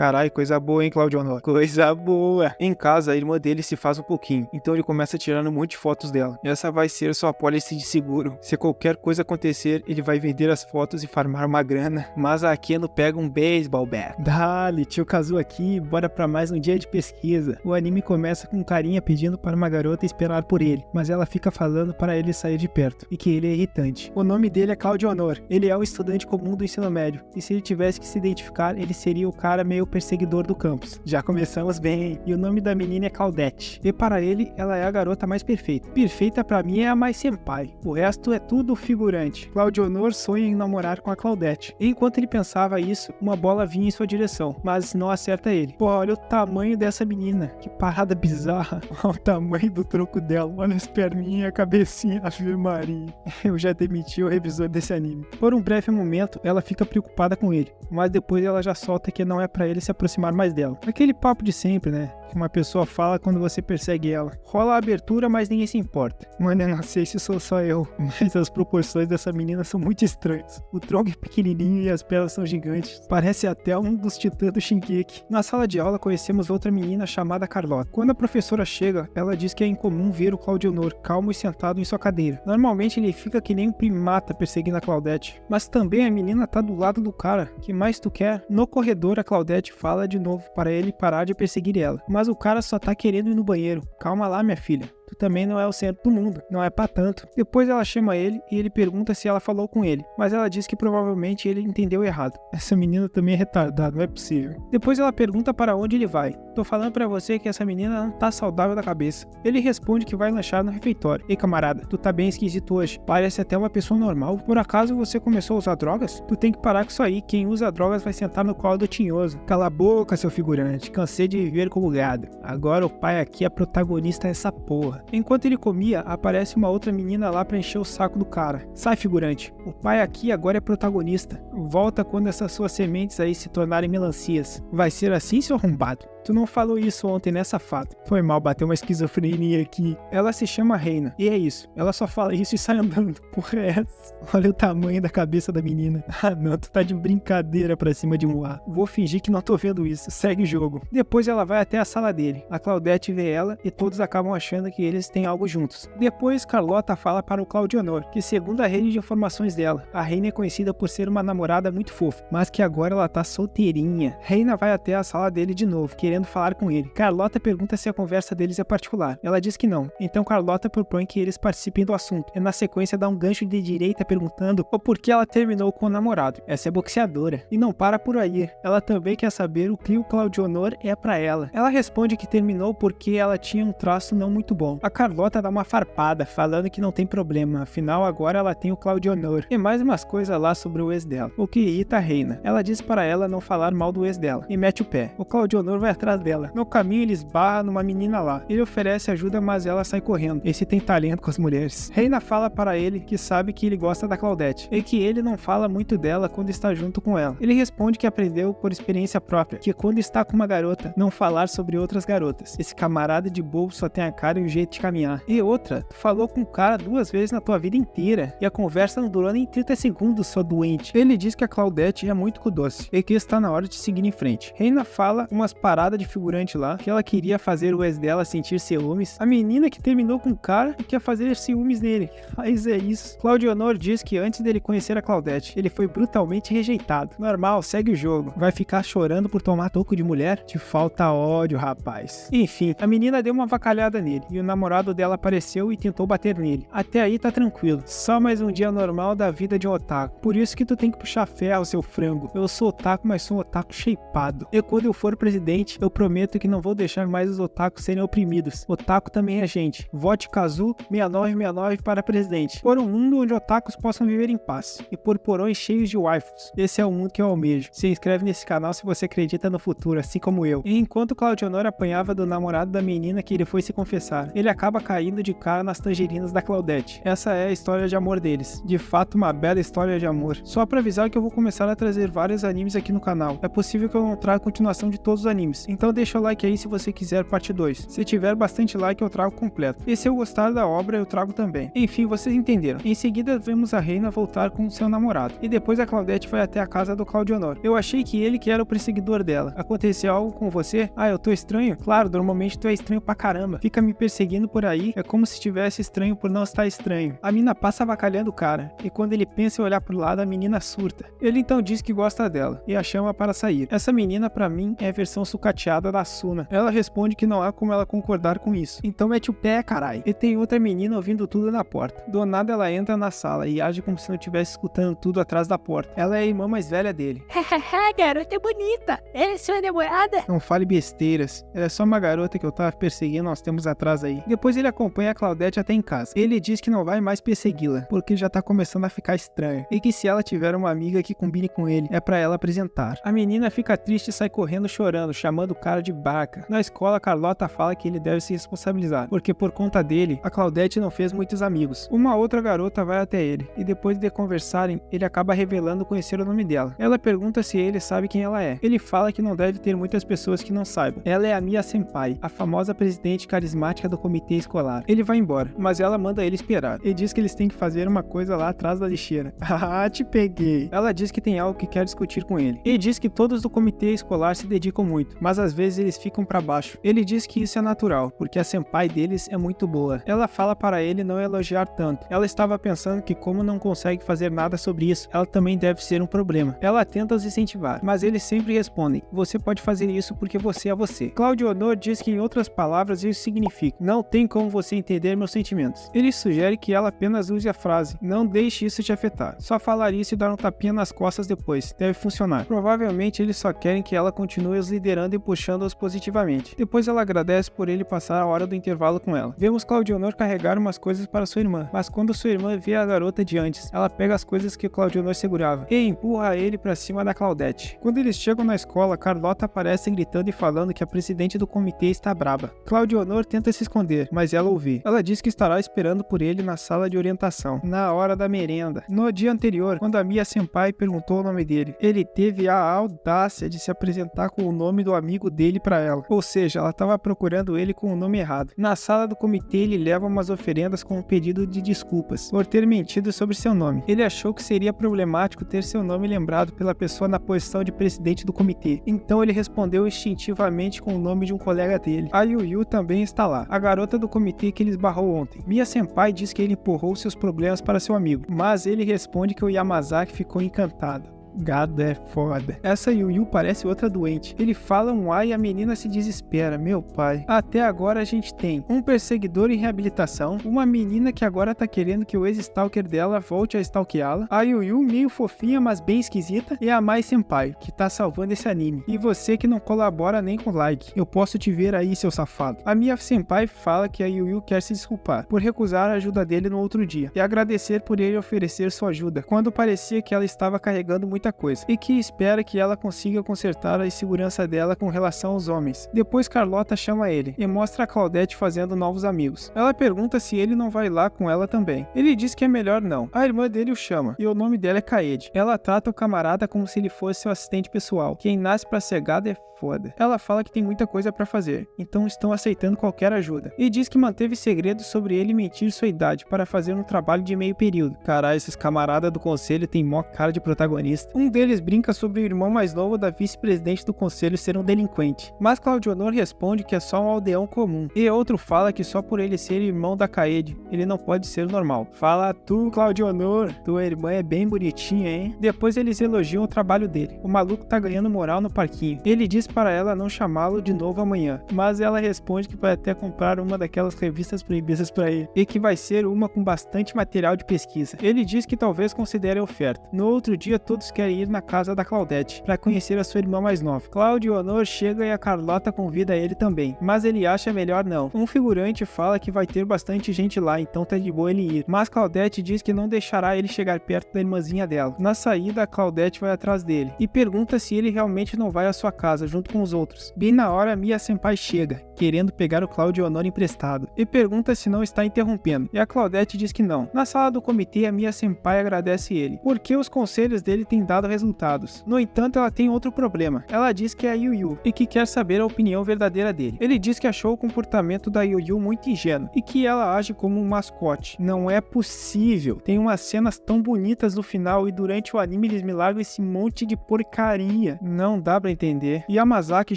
Carai, coisa boa, hein, Claudio Honor? Coisa boa! Em casa, a irmã dele se faz um pouquinho, então ele começa tirando um monte de fotos dela. Essa vai ser sua apólice de seguro. Se qualquer coisa acontecer, ele vai vender as fotos e farmar uma grana. Mas a Akeno pega um baseball bat. Dale, tio Kazu aqui, bora pra mais um dia de pesquisa. O anime começa com um carinha pedindo para uma garota esperar por ele, mas ela fica falando para ele sair de perto, e que ele é irritante. O nome dele é Claudio Honor, ele é um estudante comum do ensino médio, e se ele tivesse que se identificar, ele seria o cara meio perseguidor do campus. Já começamos bem. E o nome da menina é Claudette. E para ele, ela é a garota mais perfeita. Perfeita pra mim é a mais senpai. O resto é tudo figurante. Claudio Honor sonha em namorar com a Claudette. E enquanto ele pensava isso, uma bola vinha em sua direção, mas não acerta ele. Pô, olha o tamanho dessa menina. Que parada bizarra. Olha o tamanho do tronco dela. Olha as perninhas, a cabecinha. Ave Maria. Eu já demiti o revisor desse anime. Por um breve momento, ela fica preocupada com ele, mas depois ela já solta que não é pra ele se aproximar mais dela. Aquele papo de sempre, né? Que uma pessoa fala quando você persegue ela. Rola a abertura, mas ninguém se importa. Mano, eu não sei se sou só eu, mas as proporções dessa menina são muito estranhas. O tronco é pequenininho e as pernas são gigantes. Parece até um dos titãs do Shingeki. Na sala de aula conhecemos outra menina chamada Carlota. Quando a professora chega, ela diz que é incomum ver o Claudio Honor calmo e sentado em sua cadeira. Normalmente ele fica que nem um primata perseguindo a Claudette. Mas também a menina tá do lado do cara. Que mais tu quer? No corredor a Claudette fala de novo para ele parar de perseguir ela. Mas o cara só tá querendo ir no banheiro. Calma lá, minha filha. Tu também não é o centro do mundo, não é pra tanto. Depois ela chama ele e ele pergunta se ela falou com ele, mas ela diz que provavelmente ele entendeu errado. Essa menina também é retardada, não é possível. Depois ela pergunta para onde ele vai. Tô falando pra você que essa menina não tá saudável da cabeça. Ele responde que vai lanchar no refeitório. Ei camarada, tu tá bem esquisito hoje. Parece até uma pessoa normal. Por acaso você começou a usar drogas? Tu tem que parar com isso aí. Quem usa drogas vai sentar no colo do tinhoso. Cala a boca, seu figurante. Cansei de viver como gado. Agora o pai aqui é protagonista dessa porra. Enquanto ele comia, aparece uma outra menina lá pra encher o saco do cara. Sai, figurante. O pai aqui agora é protagonista. Volta quando essas suas sementes aí se tornarem melancias. Vai ser assim, seu arrombado? Tu não falou isso ontem, né, safado? Foi mal, bateu uma esquizofrenia aqui. Ela se chama Reina. E é isso. Ela só fala isso e sai andando. Porra é essa? Olha o tamanho da cabeça da menina. Ah não, tu tá de brincadeira pra cima de Moá. Vou fingir que não tô vendo isso. Segue o jogo. Depois ela vai até a sala dele. A Claudette vê ela e todos acabam achando que eles têm algo juntos. Depois Carlota fala para o Claudio Honor que, segundo a rede de informações dela, a Reina é conhecida por ser uma namorada muito fofa, mas que agora ela tá solteirinha. Reina vai até a sala dele de novo, querendo falar com ele. Carlota pergunta se a conversa deles é particular. Ela diz que não. Então Carlota propõe que eles participem do assunto. E na sequência dá um gancho de direita perguntando o porquê ela terminou com o namorado. Essa é boxeadora. E não para por aí. Ela também quer saber o que o Claudio Honor é pra ela. Ela responde que terminou porque ela tinha um traço não muito bom. A Carlota dá uma farpada, falando que não tem problema. Afinal, agora ela tem o Claudio Honor. E mais umas coisas lá sobre o ex dela. O que irrita a Reina. Ela diz para ela não falar mal do ex dela. E mete o pé. O Claudio Honor vai atrás dela. No caminho ele esbarra numa menina lá. Ele oferece ajuda, mas ela sai correndo. Esse tem talento com as mulheres. Reina fala para ele que sabe que ele gosta da Claudette e que ele não fala muito dela quando está junto com ela. Ele responde que aprendeu por experiência própria que quando está com uma garota, não falar sobre outras garotas. Esse camarada de bobo só tem a cara e o jeito de caminhar. E outra, tu falou com o cara 2 vezes na tua vida inteira e a conversa não durou nem 30 segundos, sua doente. Ele diz que a Claudette é muito com doce e que está na hora de seguir em frente. Reina fala umas paradas de figurante lá, que ela queria fazer o ex dela sentir ciúmes. A menina que terminou com o cara quer fazer ciúmes nele. Mas é isso. Claudio Honor diz que antes dele conhecer a Claudette, ele foi brutalmente rejeitado. Normal, segue o jogo. Vai ficar chorando por tomar toco de mulher? Te falta ódio, rapaz. Enfim, a menina deu uma avacalhada nele, e o namorado dela apareceu e tentou bater nele. Até aí tá tranquilo. Só mais um dia normal da vida de um otaku. Por isso que tu tem que puxar ferro, seu frango. Eu sou otaku, mas sou um otaku shapeado. E quando eu for presidente, eu prometo que não vou deixar mais os otakus serem oprimidos. Otaku também é gente. Vote Kazu 6969 para presidente. Por um mundo onde otakus possam viver em paz. E por porões cheios de waifus. Esse é o mundo que eu almejo. Se inscreve nesse canal se você acredita no futuro, assim como eu. E enquanto Claudio Honor apanhava do namorado da menina que ele foi se confessar, ele acaba caindo de cara nas tangerinas da Claudette. Essa é a história de amor deles. De fato, uma bela história de amor. Só pra avisar que eu vou começar a trazer vários animes aqui no canal. É possível que eu não traga continuação de todos os animes. Então deixa o like aí se você quiser parte 2. Se tiver bastante like eu trago completo. E se eu gostar da obra eu trago também. Enfim, vocês entenderam. Em seguida vemos a Reina voltar com seu namorado. E depois a Claudete vai até a casa do Claudionor. Eu achei que ele que era o perseguidor dela. Aconteceu algo com você? Ah, eu tô estranho? Claro, normalmente tu é estranho pra caramba. Fica me perseguindo por aí, é como se estivesse estranho por não estar estranho. A mina passa avacalhando o cara, e quando ele pensa em olhar pro lado, a menina surta. Ele então diz que gosta dela, e a chama para sair. Essa menina pra mim é a versão sucateada da Suna. Ela responde que não há como ela concordar com isso. Então mete o pé, carai. E tem outra menina ouvindo tudo na porta. Do nada ela entra na sala e age como se não estivesse escutando tudo atrás da porta. Ela é a irmã mais velha dele. Hahaha, garota bonita. Ela é sua namorada? Não fale besteiras. Ela é só uma garota que eu tava perseguindo nós temos atrás aí. Depois ele acompanha a Claudete até em casa. Ele diz que não vai mais persegui-la, porque já tá começando a ficar estranho. E que se ela tiver uma amiga que combine com ele, é pra ela apresentar. A menina fica triste e sai correndo chorando, chamando o cara de baca. Na escola, Carlota fala que ele deve se responsabilizar, porque por conta dele, a Claudete não fez muitos amigos. Uma outra garota vai até ele, e depois de conversarem, ele acaba revelando conhecer o nome dela. Ela pergunta se ele sabe quem ela é. Ele fala que não deve ter muitas pessoas que não saibam. Ela é a Mia Senpai, a famosa presidente carismática do comitê escolar. Ele vai embora, mas ela manda ele esperar. E diz que eles têm que fazer uma coisa lá atrás da lixeira. Ah, te peguei. Ela diz que tem algo que quer discutir com ele. E diz que todos do comitê escolar se dedicam muito, mas às vezes eles ficam pra baixo. Ele diz que isso é natural, porque a senpai deles é muito boa. Ela fala para ele não elogiar tanto. Ela estava pensando que como não consegue fazer nada sobre isso, ela também deve ser um problema. Ela tenta os incentivar, mas eles sempre respondem: você pode fazer isso porque você é você. Claudionor diz que em outras palavras isso significa: não tem como você entender meus sentimentos. Ele sugere que ela apenas use a frase: não deixe isso te afetar. Só falar isso e dar um tapinha nas costas depois. Deve funcionar. Provavelmente eles só querem que ela continue os liderando e puxando-os positivamente. Depois ela agradece por ele passar a hora do intervalo com ela. Vemos Claudionor carregar umas coisas para sua irmã, mas quando sua irmã vê a garota de antes, ela pega as coisas que Claudionor segurava e empurra ele para cima da Claudete. Quando eles chegam na escola, Carlota aparece gritando e falando que a presidente do comitê está braba. Claudionor tenta se esconder, mas ela o vê. Ela diz que estará esperando por ele na sala de orientação, na hora da merenda. No dia anterior, quando a Mia Senpai perguntou o nome dele, ele teve a audácia de se apresentar com o nome do amigo dele para ela. Ou seja, ela estava procurando ele com o nome errado. Na sala do comitê, ele leva umas oferendas com um pedido de desculpas por ter mentido sobre seu nome. Ele achou que seria problemático ter seu nome lembrado pela pessoa na posição de presidente do comitê. Então ele respondeu instintivamente com o nome de um colega dele. A Yu também está lá, a garota do comitê que ele esbarrou ontem. Mia Senpai diz que ele empurrou seus problemas para seu amigo, mas ele responde que o Yamazaki ficou encantado. Gado é foda. Essa Yu parece outra doente. Ele fala um ai e a menina se desespera. Meu pai. Até agora a gente tem um perseguidor em reabilitação, uma menina que agora tá querendo que o ex-stalker dela volte a stalkeá-la, a Yu meio fofinha, mas bem esquisita, e a Mai Senpai, que tá salvando esse anime. E você que não colabora nem com like. Eu posso te ver aí, seu safado. A Mia Senpai fala que a Yu quer se desculpar por recusar a ajuda dele no outro dia e agradecer por ele oferecer sua ajuda, quando parecia que ela estava carregando muita coisa, e que espera que ela consiga consertar a insegurança dela com relação aos homens. Depois Carlota chama ele e mostra a Claudete fazendo novos amigos. Ela pergunta se ele não vai lá com ela também. Ele diz que é melhor não. A irmã dele o chama, e o nome dela é Kaede. Ela trata o camarada como se ele fosse seu assistente pessoal. Quem nasce pra ser gado é foda. Ela fala que tem muita coisa pra fazer, então estão aceitando qualquer ajuda. E diz que manteve segredo sobre ele mentir sua idade para fazer um trabalho de meio período. Caralho, esses camaradas do conselho tem mó cara de protagonista. Um deles brinca sobre o irmão mais novo da vice-presidente do conselho ser um delinquente, mas Claudionor responde que é só um aldeão comum. E outro fala que só por ele ser irmão da Kaede, ele não pode ser normal. Fala tu, Claudionor, tua irmã é bem bonitinha, hein? Depois eles elogiam o trabalho dele. O maluco tá ganhando moral no parquinho. Ele diz para ela não chamá-lo de novo amanhã, mas ela responde que vai até comprar uma daquelas revistas proibidas para ele, e que vai ser uma com bastante material de pesquisa. Ele diz que talvez considere a oferta. No outro dia todos querem ir na casa da Claudete para conhecer a sua irmã mais nova. Claudionor chega e a Carlota convida ele também, mas ele acha melhor não. Um figurante fala que vai ter bastante gente lá, então tá de boa ele ir, mas Claudete diz que não deixará ele chegar perto da irmãzinha dela. Na saída, a Claudete vai atrás dele e pergunta se ele realmente não vai à sua casa junto com os outros. Bem na hora, Mia Senpai chega, querendo pegar o Claudionor emprestado, e pergunta se não está interrompendo, e a Claudete diz que não. Na sala do comitê, a Mia Senpai agradece ele, porque os conselhos dele têm dado resultados. No entanto, ela tem outro problema. Ela diz que é a Yu e que quer saber a opinião verdadeira dele. Ele diz que achou o comportamento da Yu muito ingênuo e que ela age como um mascote. Não é possível. Tem umas cenas tão bonitas no final e durante o anime eles me largam esse monte de porcaria. Não dá pra entender. Yamazaki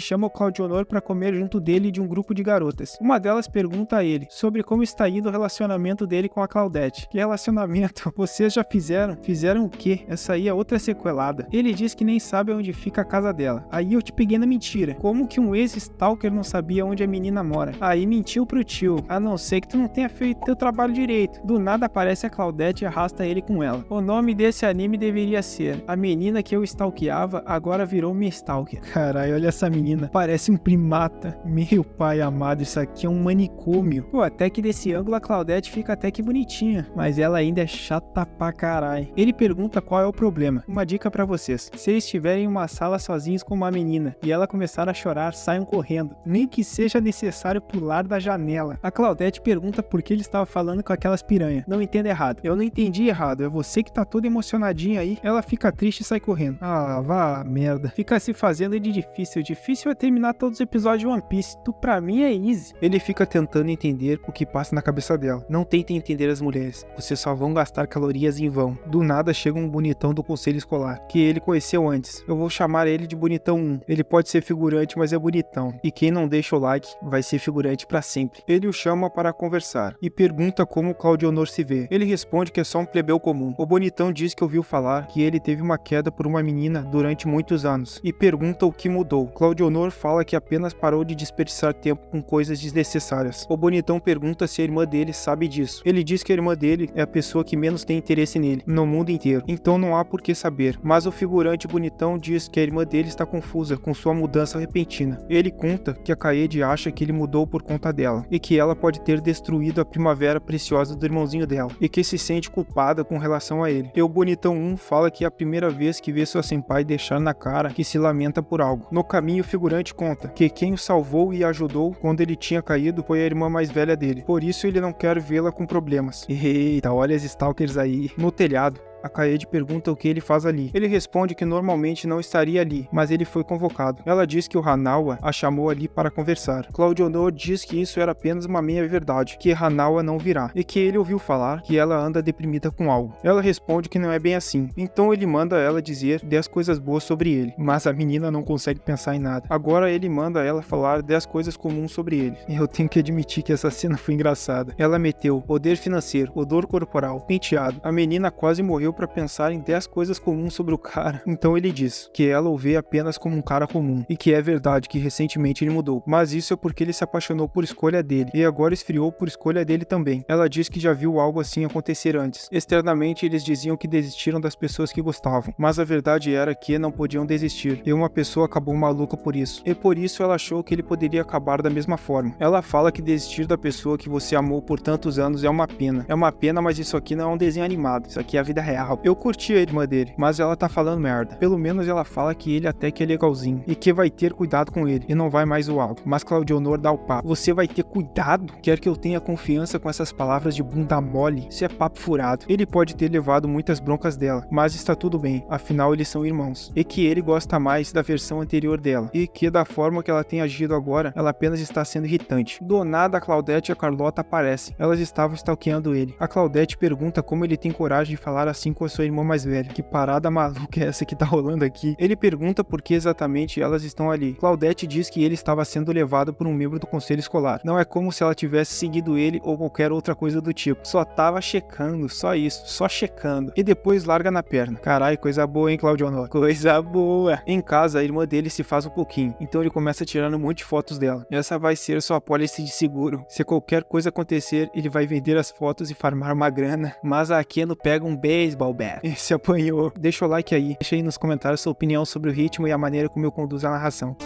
chama o Claudionor pra comer junto dele e de um grupo de garotas. Uma delas pergunta a ele sobre como está indo o relacionamento dele com a Claudette. Que relacionamento? Vocês já fizeram? Fizeram o quê? Essa aí é outra sequelada. Ele diz que nem sabe onde fica a casa dela. Aí eu te peguei na mentira. Como que um ex-stalker não sabia onde a menina mora? Aí mentiu pro tio. A não ser que tu não tenha feito teu trabalho direito. Do nada aparece a Claudette e arrasta ele com ela. O nome desse anime deveria ser A Menina que eu stalkeava agora virou minha stalker. Caralho, olha essa menina. Parece um primata. Meu pai amado, isso aqui é um manicômio. Pô, até que desse ângulo a Claudette fica até que bonitinha. Mas ela ainda é chata pra caralho. Ele pergunta qual é o problema. Uma dica pra vocês. Se eles estiverem em uma sala sozinhos com uma menina e ela começar a chorar, saiam correndo. Nem que seja necessário pular da janela. A Claudette pergunta por que ele estava falando com aquelas piranha. Não entenda errado. Eu não entendi errado. É você que tá toda emocionadinha aí. Ela fica triste e sai correndo. Ah, vá merda. Fica se fazendo de difícil. Difícil é terminar todos os episódios de One Piece. Tu pra mim é easy. Ele fica tentando entender o que passa na cabeça dela. Não tentem entender as mulheres. Vocês só vão gastar calorias em vão. Do nada chega um bonitão do conselho escolar, que ele conheceu antes. Eu vou chamar ele de bonitão 1. Ele pode ser figurante, mas é bonitão. E quem não deixa o like vai ser figurante pra sempre. Ele o chama para conversar e pergunta como o Claudionor se vê. Ele responde que é só um plebeu comum. O bonitão diz que ouviu falar que ele teve uma queda por uma menina durante muitos anos e pergunta o que mudou. Claudionor fala que apenas parou de desperdiçar tempo com coisas desnecessárias. O bonitão pergunta se a irmã dele sabe disso. Ele diz que a irmã dele é a pessoa que menos tem interesse nele, no mundo inteiro. Então não há por que saber. Mas o figurante bonitão diz que a irmã dele está confusa com sua mudança repentina. Ele conta que a Kaede acha que ele mudou por conta dela e que ela pode ter destruído a primavera preciosa do irmãozinho dela e que se sente culpada com relação a ele. E o bonitão 1 fala que é a primeira vez que vê sua senpai deixar na cara que se lamenta por algo. No caminho, o figurante conta que quem o salvou e ajudou quando ele tinha caído foi a irmã mais velha dele. Por isso ele não quer vê-la com problemas. Eita, olha as stalkers aí. No telhado, a Kaede pergunta o que ele faz ali. Ele responde que normalmente não estaria ali, mas ele foi convocado. Ela diz que o Hanawa a chamou ali para conversar. Claudionor diz que isso era apenas uma meia-verdade, que Hanawa não virá, e que ele ouviu falar que ela anda deprimida com algo. Ela responde que não é bem assim. Então ele manda ela dizer 10 coisas boas sobre ele, mas a menina não consegue pensar em nada. Agora ele manda ela falar 10 coisas comuns sobre ele. Eu tenho que admitir que essa cena foi engraçada. Ela meteu poder financeiro, odor corporal, penteado. A menina quase morreu para pensar em 10 coisas comuns sobre o cara. Então ele diz que ela o vê apenas como um cara comum e que é verdade que recentemente ele mudou, mas isso é porque ele se apaixonou por escolha dele e agora esfriou por escolha dele também. Ela diz que já viu algo assim acontecer antes. Externamente eles diziam que desistiram das pessoas que gostavam, mas a verdade era que não podiam desistir e uma pessoa acabou maluca por isso. E por isso ela achou que ele poderia acabar da mesma forma. Ela fala que desistir da pessoa que você amou por tantos anos é uma pena. É uma pena, mas isso aqui não é um desenho animado. Isso aqui é a vida real. Eu curti a irmã dele, mas ela tá falando merda. Pelo menos ela fala que ele até que é legalzinho e que vai ter cuidado com ele e não vai mais zoá-lo. Mas Claudionor dá o papo. Você vai ter cuidado? Quer que eu tenha confiança com essas palavras de bunda mole? Isso é papo furado. Ele pode ter levado muitas broncas dela, mas está tudo bem, afinal eles são irmãos. E que ele gosta mais da versão anterior dela. E que da forma que ela tem agido agora, ela apenas está sendo irritante. Do nada a Claudette e a Carlota aparecem. Elas estavam stalkeando ele. A Claudette pergunta como ele tem coragem de falar assim com a sua irmã mais velha. Que parada maluca é essa que tá rolando aqui? Ele pergunta por que exatamente elas estão ali. Claudette diz que ele estava sendo levado por um membro do conselho escolar. Não é como se ela tivesse seguido ele ou qualquer outra coisa do tipo. Só tava checando, só isso, só checando. E depois larga na perna. Carai, coisa boa, hein, Claudionor? Coisa boa. Em casa, a irmã dele se faz um pouquinho. Então ele começa tirando um monte de fotos dela. Essa vai ser sua apólice de seguro. Se qualquer coisa acontecer, ele vai vender as fotos e farmar uma grana. Mas a Akeno pega um baseball bat. Se apanhou. Deixa o like aí. Deixa aí nos comentários sua opinião sobre o ritmo e a maneira como eu conduzo a narração.